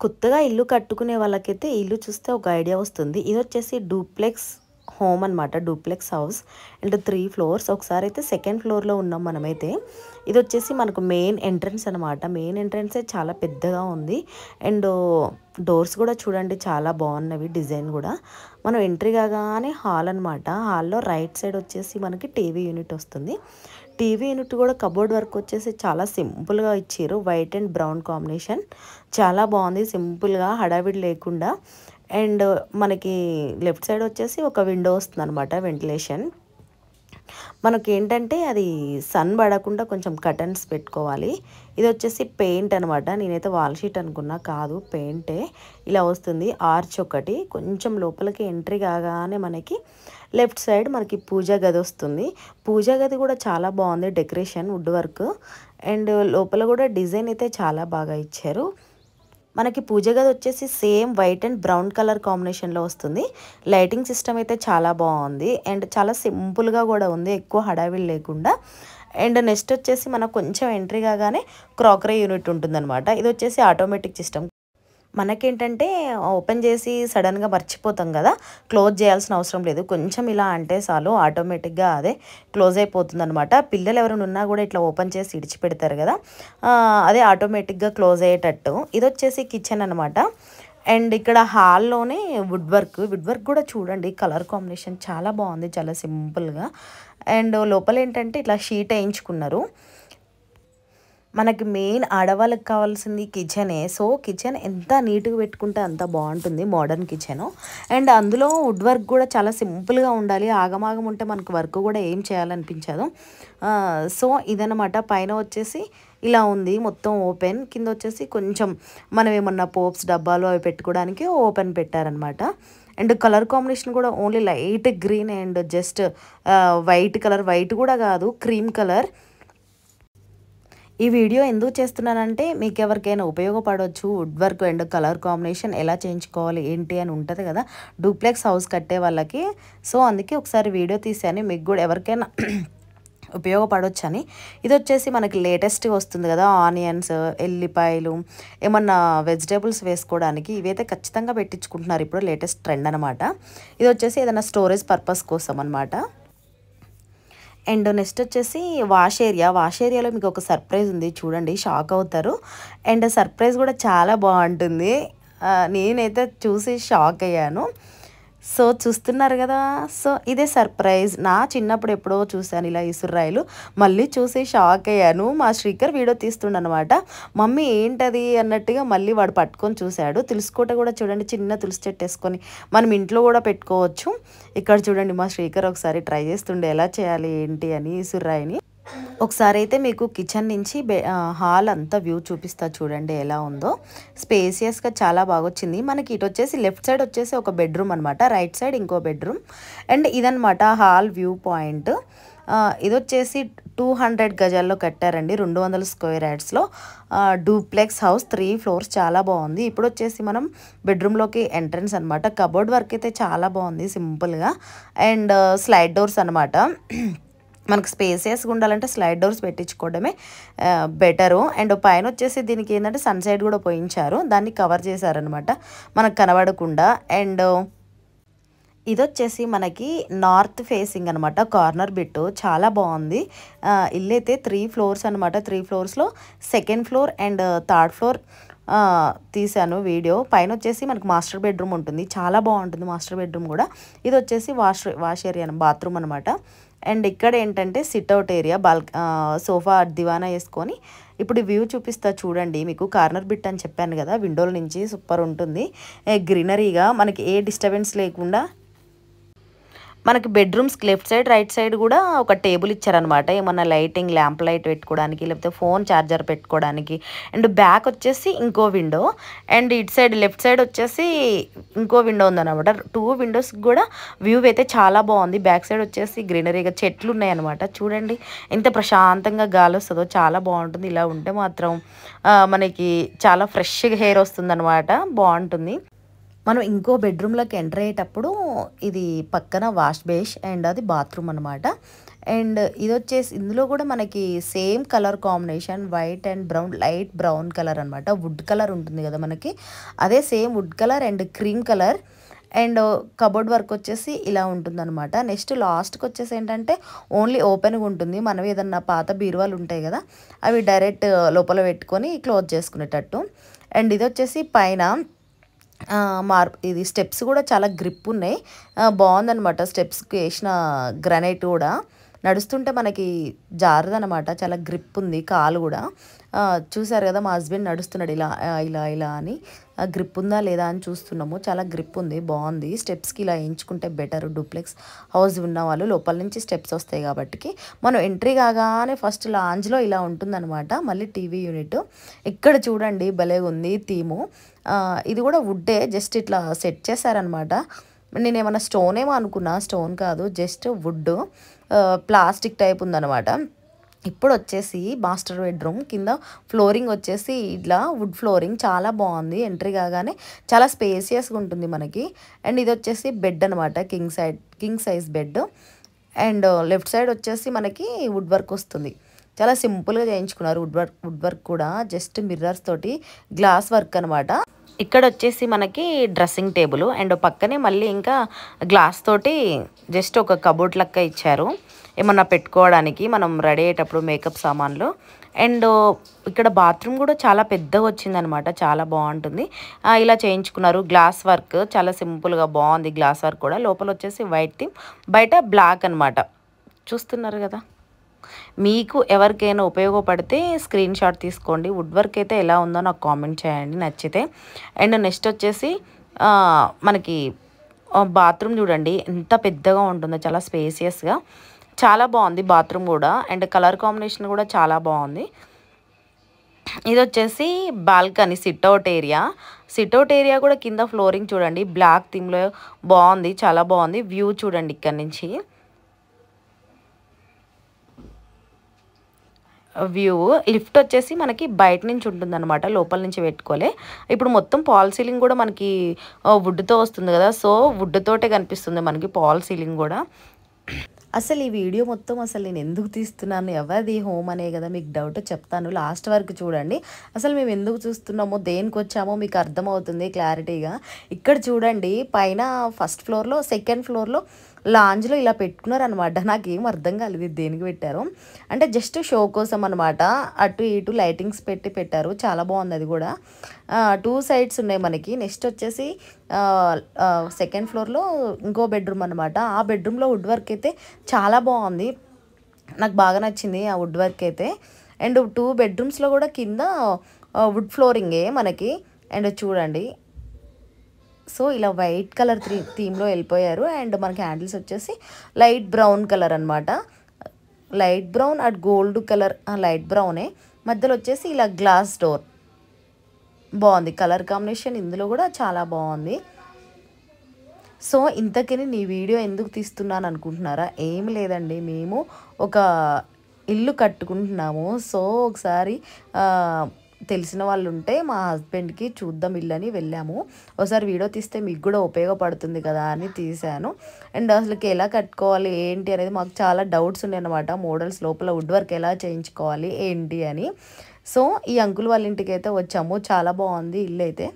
కొత్తగా ఇల్లు కట్టుకునే వాళ్ళకైతే ఇల్లు చూస్తే ఒక ఐడియా వస్తుంది. ఇది వచ్చేసి డూప్లెక్స్ హోమ్ అనమాట. Duplex house and 3 floors. ఒకసారి అయితే సెకండ్ ఫ్లోర్లో ఉన్నాం మనమైతే. ఇది వచ్చేసి మనకు మెయిన్ ఎంట్రన్స్ అనమాట. మెయిన్ ఎంట్రన్సే చాలా పెద్దగా ఉంది. అండ్ డోర్స్ కూడా చూడండి చాలా బాగున్నవి, డిజైన్ కూడా. మనం ఎంట్రీ కాగానే హాల్ అనమాట. హాల్లో రైట్ సైడ్ వచ్చేసి మనకి టీవీ యూనిట్ వస్తుంది. టీవీ యూనిట్ కూడా కబోర్డ్ వర్క్ వచ్చేసి చాలా సింపుల్గా ఇచ్చారు. వైట్ అండ్ బ్రౌన్ కాంబినేషన్ చాలా బాగుంది, సింపుల్గా, హడావిడి లేకుండా. అండ్ మనకి లెఫ్ట్ సైడ్ వచ్చేసి ఒక విండో వస్తుంది అనమాట, వెంటిలేషన్. మనకి ఏంటంటే అది సన్ పడకుండా కొంచెం కర్టన్స్ పెట్టుకోవాలి. ఇది వచ్చేసి పెయింట్ అనమాట. నేనైతే వాల్ షీట్ అనుకున్నా, కాదు పెయింటే. ఇలా వస్తుంది. ఆర్చ్ ఒకటి కొంచెం లోపలికి ఎంట్రీ కాగానే మనకి లెఫ్ట్ సైడ్ మనకి పూజా గది వస్తుంది. పూజా గది కూడా చాలా బాగుంది, డెకరేషన్ వుడ్ వర్క్. అండ్ లోపల కూడా డిజైన్ అయితే చాలా బాగా ఇచ్చారు. మనకి పూజ గది వచ్చేసి same white and brown colour కాంబినేషన్లో వస్తుంది. లైటింగ్ సిస్టమ్ అయితే చాలా బాగుంది అండ్ చాలా సింపుల్గా కూడా ఉంది, ఎక్కువ హడావిడి లేకుండా. అండ్ నెక్స్ట్ వచ్చేసి మనకు కొంచెం ఎంట్రీ కాగానే క్రాకరీ యూనిట్ ఉంటుందన్నమాట. ఇది వచ్చేసి ఆటోమేటిక్ సిస్టమ్. మనకేంటంటే ఓపెన్ చేసి సడన్గా మర్చిపోతాం కదా, క్లోజ్ చేయాల్సిన అవసరం లేదు. కొంచెం ఇలా అంటే చాలు ఆటోమేటిక్గా అదే క్లోజ్ అయిపోతుంది అనమాట. పిల్లలు ఎవరైనా ఉన్నా కూడా ఇట్లా ఓపెన్ చేసి ఇడిచిపెడతారు కదా, అదే ఆటోమేటిక్గా క్లోజ్ అయ్యేటట్టు. ఇది వచ్చేసి కిచెన్ అనమాట. అండ్ ఇక్కడ హాల్లోనే వుడ్ వర్క్ కూడా చూడండి, కలర్ కాంబినేషన్ చాలా బాగుంది, చాలా సింపుల్గా. అండ్ లోపల ఏంటంటే ఇట్లా షీట్ వేయించుకున్నారు. మనకి మెయిన్ ఆడవాళ్ళకి కావాల్సింది కిచెనే. సో కిచెన్ ఎంత నీట్గా పెట్టుకుంటే అంత బాగుంటుంది, మోడర్న్ కిచెను. అండ్ అందులో వుడ్ వర్క్ కూడా చాలా సింపుల్గా ఉండాలి. ఆగమాగం ఉంటే మనకు వర్క్ కూడా ఏం చేయాలనిపించదు. సో ఇదనమాట. పైన వచ్చేసి ఇలా ఉంది మొత్తం ఓపెన్, కింద వచ్చేసి కొంచెం మనం ఏమన్నా పోప్స్ డబ్బాలు అవి పెట్టుకోవడానికి ఓపెన్ పెట్టారనమాట. అండ్ కలర్ కాంబినేషన్ కూడా only light green and just white colour, white కూడా కాదు, క్రీమ్ కలర్. ఈ వీడియో ఎందుకు చేస్తున్నానంటే మీకు ఎవరికైనా ఉపయోగపడవచ్చు. Wood work and colour combination ఎలా చేయించుకోవాలి ఏంటి అని ఉంటుంది కదా డూప్లెక్స్ హౌస్ కట్టే వాళ్ళకి. సో అందుకే ఒకసారి వీడియో తీసాను, మీకు కూడా ఎవరికైనా ఉపయోగపడవచ్చు అని. ఇది వచ్చేసి మనకి లేటెస్ట్గా వస్తుంది కదా, ఆనియన్స్, ఎల్లిపాయలు, ఏమన్నా వెజిటేబుల్స్ వేసుకోవడానికి ఇవైతే ఖచ్చితంగా పెట్టించుకుంటున్నారు ఇప్పుడు, లేటెస్ట్ ట్రెండ్ అనమాట. ఇది వచ్చేసి ఏదైనా స్టోరేజ్ పర్పస్ కోసం అనమాట. అండ్ నెక్స్ట్ వచ్చేసి వాష్ ఏరియాలో మీకు ఒక సర్ప్రైజ్ ఉంది, చూడండి షాక్ అవుతారు. అండ్ సర్ప్రైజ్ కూడా చాలా బాగుంటుంది. నేనైతే చూసి షాక్ అయ్యాను. సో చూస్తున్నారు కదా, సో ఇదే సర్ప్రైజ్. నా చిన్నప్పుడు ఎప్పుడో చూశాను ఇలా ఇసురాయిలు, మళ్ళీ చూసి షాక్ అయ్యాను. మా శ్రీకర్ వీడియో తీస్తుండనమాట, మమ్మీ ఏంటది అన్నట్టుగా మళ్ళీ వాడు పట్టుకొని చూశాడు. తులసికోట కూడా చూడండి, చిన్న తులసి చెట్టు వేసుకొని మనం ఇంట్లో కూడా పెట్టుకోవచ్చు. ఇక్కడ చూడండి మా శ్రీకర్ ఒకసారి ట్రై చేస్తుండే ఎలా చేయాలి ఏంటి అని ఇసురాయిని. ఒకసారి అయితే మీకు కిచెన్ నుంచి హాల్ అంతా వ్యూ చూపిస్తా, చూడండి ఎలా ఉందో. స్పేసియస్గా చాలా బాగా వచ్చింది. మనకి ఇటు వచ్చేసి లెఫ్ట్ సైడ్ వచ్చేసి ఒక బెడ్రూమ్ అనమాట, రైట్ సైడ్ ఇంకో బెడ్రూమ్. అండ్ ఇదనమాట హాల్ వ్యూ పాయింట్. ఇది వచ్చేసి 200 గజాల్లో కట్టారండి, 200 స్క్వేర్ యార్డ్స్లో డూప్లెక్స్ హౌస్, 3 ఫ్లోర్స్, చాలా బాగుంది. ఇప్పుడు వచ్చేసి మనం బెడ్రూమ్లోకి ఎంట్రన్స్ అనమాట. కబోర్డ్ వర్క్ అయితే చాలా బాగుంది సింపుల్గా. అండ్ స్లైడ్ డోర్స్ అనమాట. మనకు స్పేసియస్గా ఉండాలంటే స్లైడ్ డోర్స్ పెట్టించుకోవడమే బెటరు. అండ్ పైన వచ్చేసి దీనికి ఏంటంటే సన్సైడ్ కూడా పోయించారు, దాన్ని కవర్ చేశారనమాట మనకు కనబడకుండా. అండ్ ఇది వచ్చేసి మనకి నార్త్ ఫేసింగ్ అనమాట, కార్నర్ బిట్ చాలా బాగుంది. ఇల్లు అయితే 3 ఫ్లోర్స్ అనమాట. 3 ఫ్లోర్స్లో second floor and third floor తీసాను వీడియో. పైన వచ్చేసి మనకు మాస్టర్ బెడ్రూమ్ ఉంటుంది, చాలా బాగుంటుంది మాస్టర్ బెడ్రూమ్ కూడా. ఇది వచ్చేసి వాష్ ఏరియా, బాత్రూమ్ అనమాట. అండ్ ఇక్కడ ఏంటంటే సిట్అవుట్ ఏరియా, సోఫా దివానా వేసుకొని. ఇప్పుడు వ్యూ చూపిస్తా చూడండి మీకు. కార్నర్ బిట్ అని చెప్పాను కదా, విండోల నుంచి సూపర్ ఉంటుంది, గ్రీనరీగా, మనకి ఏ డిస్టర్బెన్స్ లేకుండా. మనకి బెడ్రూమ్స్కి లెఫ్ట్ సైడ్ రైట్ సైడ్ కూడా ఒక టేబుల్ ఇచ్చారనమాట, ఏమన్నా లైటింగ్ ల్యాంప్ లైట్ పెట్టుకోవడానికి లేకపోతే ఫోన్ ఛార్జర్ పెట్టుకోవడానికి. అండ్ బ్యాక్ వచ్చేసి ఇంకో విండో, అండ్ ఇటు సైడ్ లెఫ్ట్ సైడ్ వచ్చేసి ఇంకో విండో ఉందన్నమాట. 2 విండోస్కి కూడా వ్యూ అయితే చాలా బాగుంది. బ్యాక్ సైడ్ వచ్చేసి గ్రీనరీగా చెట్లు ఉన్నాయన్నమాట. చూడండి ఎంత ప్రశాంతంగా గాలి వస్తుందో, చాలా బాగుంటుంది. ఇలా ఉంటే మాత్రం మనకి చాలా ఫ్రెష్గా హెయిర్ వస్తుంది అనమాట, బాగుంటుంది. మనం ఇంకో బెడ్రూమ్లోకి ఎంటర్ అయ్యేటప్పుడు ఇది పక్కన వాష్ బేస్ అండ్ అది బాత్రూమ్ అనమాట. అండ్ ఇది వచ్చేసి ఇందులో కూడా మనకి same colour combination white and brown, light brown colour అనమాట. వుడ్ కలర్ ఉంటుంది కదా మనకి, అదే same would colour and cream colour. And cupboard work వచ్చేసి ఇలా ఉంటుందన్నమాట. నెక్స్ట్ లాస్ట్కి వచ్చేసి ఏంటంటే ఓన్లీ ఓపెన్గా ఉంటుంది. మనం ఏదన్నా పాత బీరువాలు ఉంటాయి కదా, అవి డైరెక్ట్ లోపల పెట్టుకొని క్లోజ్ చేసుకునేటట్టు. అండ్ ఇది వచ్చేసి పైన ఇది స్టెప్స్ కూడా చాలా గ్రిప్ ఉన్నాయి. బాగుందనమాట. స్టెప్స్కి వేసిన గ్రనైట్ కూడా నడుస్తుంటే మనకి జారదనమాట. చాలా గ్రిప్ ఉంది కాలు కూడా. చూసారు కదా మా హస్బెండ్ నడుస్తున్నాడు ఇలా ఇలా ఇలా అని. గ్రిప్ ఉందా లేదా అని చూస్తున్నాము. చాలా గ్రిప్ ఉంది, బాగుంది. స్టెప్స్కి ఇలా వేయించుకుంటే బెటర్. డూప్లెక్స్ హౌస్ ఉన్న వాళ్ళు లోపల నుంచి స్టెప్స్ వస్తాయి కాబట్టి. మనం ఎంట్రీ కాగానే ఫస్ట్ లాంజ్లో ఇలా ఉంటుందన్నమాట. మళ్ళీ టీవీ యూనిట్ ఇక్కడ చూడండి, భలే ఉంది థీము. ఇది కూడా వుడ్డే, జస్ట్ ఇట్లా సెట్ చేశారనమాట. నేను ఏమన్నా స్టోన్ ఏమో అనుకున్నా, స్టోన్ కాదు, జస్ట్ వుడ్ ప్లాస్టిక్ టైప్ ఉందన్నమాట. ఇప్పుడు వచ్చేసి మాస్టర్ బెడ్రూమ్ కింద ఫ్లోరింగ్ వచ్చేసి ఇట్లా వుడ్ ఫ్లోరింగ్ చాలా బాగుంది. ఎంట్రీ కాగానే చాలా స్పేసియస్గా ఉంటుంది మనకి. అండ్ ఇది వచ్చేసి బెడ్ అనమాట, king size bed. And left side వచ్చేసి మనకి వుడ్ వర్క్ వస్తుంది. చాలా సింపుల్గా చేయించుకున్నారు. వుడ్ వర్క్ కూడా జస్ట్ మిర్రర్స్ తోటి గ్లాస్ వర్క్ అనమాట. ఇక్కడ వచ్చేసి మనకి డ్రెస్సింగ్ టేబుల్ అండ్ పక్కనే మళ్ళీ ఇంకా గ్లాస్ తోటి జస్ట్ ఒక కబోర్డ్ లెక్క ఇచ్చారు, ఏమన్నా పెట్టుకోవడానికి మనం రెడీ అయ్యేటప్పుడు మేకప్ సామాన్లు. అండ్ ఇక్కడ బాత్రూమ్ కూడా చాలా పెద్దగా వచ్చిందనమాట, చాలా బాగుంటుంది. ఇలా చేయించుకున్నారు. గ్లాస్ వర్క్ చాలా సింపుల్గా బాగుంది. గ్లాస్ వర్క్ కూడా లోపల వచ్చేసి వైట్ థీమ్, బయట బ్లాక్ అనమాట. చూస్తున్నారు కదా. మీకు ఎవరికైనా ఉపయోగపడితే స్క్రీన్ షాట్ తీసుకోండి. వుడ్ వర్క్ అయితే ఎలా ఉందో నాకు కామెంట్ చేయండి నచ్చితే. అండ్ నెక్స్ట్ వచ్చేసి మనకి బాత్రూమ్ చూడండి ఎంత పెద్దగా ఉంటుందో, చాలా స్పేసియస్గా, చాలా బాగుంది బాత్రూమ్ కూడా. అండ్ కలర్ కాంబినేషన్ కూడా చాలా బాగుంది. ఇది వచ్చేసి బాల్కనీ సిట్అవుట్ ఏరియా కూడా కింద ఫ్లోరింగ్ చూడండి బ్లాక్ థీమ్లో బాగుంది, చాలా బాగుంది. వ్యూ చూడండి ఇక్కడ నుంచి వ్యూ. లిఫ్ట్ వచ్చేసి మనకి బయట నుంచి ఉంటుందన్నమాట, లోపల నుంచి పెట్టుకోలే. ఇప్పుడు మొత్తం పాల్ సీలింగ్ కూడా మనకి వుడ్తో వస్తుంది కదా, సో వుడ్ తోటే కనిపిస్తుంది మనకి పాల్ సీలింగ్ కూడా. అసలు ఈ వీడియో మొత్తం అసలు నేను ఎందుకు తీస్తున్నాను, ఎవరిది హోమ్ అనే కదా మీకు డౌట్, చెప్తాను. లాస్ట్ వరకు చూడండి. అసలు మేము ఎందుకు చూస్తున్నామో దేనికి వచ్చామో మీకు అర్థమవుతుంది క్లారిటీగా. ఇక్కడ చూడండి పైన ఫస్ట్ ఫ్లోర్లో, సెకండ్ ఫ్లోర్లో లాంజ్లో ఇలా పెట్టుకున్నారనమాట. నాకేం అర్థం కాలేదు దేనికి పెట్టారు అంటే జస్ట్ షో కోసం అనమాట. అటు ఇటు లైటింగ్స్ పెట్టారు, చాలా బాగుంది. అది కూడా 2 సైడ్స్ ఉన్నాయి మనకి. నెక్స్ట్ వచ్చేసి సెకండ్ ఫ్లోర్లో ఇంకో బెడ్రూమ్ అనమాట. ఆ బెడ్రూమ్లో వుడ్ వర్క్ అయితే చాలా బాగుంది, నాకు బాగా నచ్చింది ఆ వుడ్ వర్క్ అయితే. అండ్ 2 బెడ్రూమ్స్లో కూడా కింద వుడ్ ఫ్లోరింగే మనకి. అండ్ చూడండి, సో ఇలా వైట్ కలర్ థీమ్లో వెళ్ళిపోయారు. అండ్ మనకి హ్యాండిల్స్ వచ్చేసి లైట్ బ్రౌన్ కలర్ అనమాట. Light brown at gold colour, light బ్రౌనే. మధ్యలో వచ్చేసి ఇలా గ్లాస్ డోర్, బాగుంది కలర్ కాంబినేషన్. ఇందులో కూడా చాలా బాగుంది. సో ఇంతకని నీ వీడియో ఎందుకు తీస్తున్నాను అనుకుంటున్నారా? ఏమి లేదండి, మేము ఒక ఇల్లు కట్టుకుంటున్నాము. సో ఒకసారి తెలిసిన వాళ్ళు ఉంటే మా హస్బెండ్కి చూద్దాం ఇల్లు అని వెళ్ళాము. ఒకసారి వీడియో తీస్తే మీకు కూడా ఉపయోగపడుతుంది కదా అని తీశాను. అండ్ అసలుకి ఎలా కట్టుకోవాలి ఏంటి అనేది మాకు చాలా డౌట్స్ ఉన్నాయి అనమాట. మోడల్స్ లోపల వుడ్ వర్క్ ఎలా చేయించుకోవాలి ఏంటి అని. సో ఈ అంకుల్ వాళ్ళ ఇంటికి అయితే వచ్చాము, చాలా బాగుంది ఇల్లు అయితే.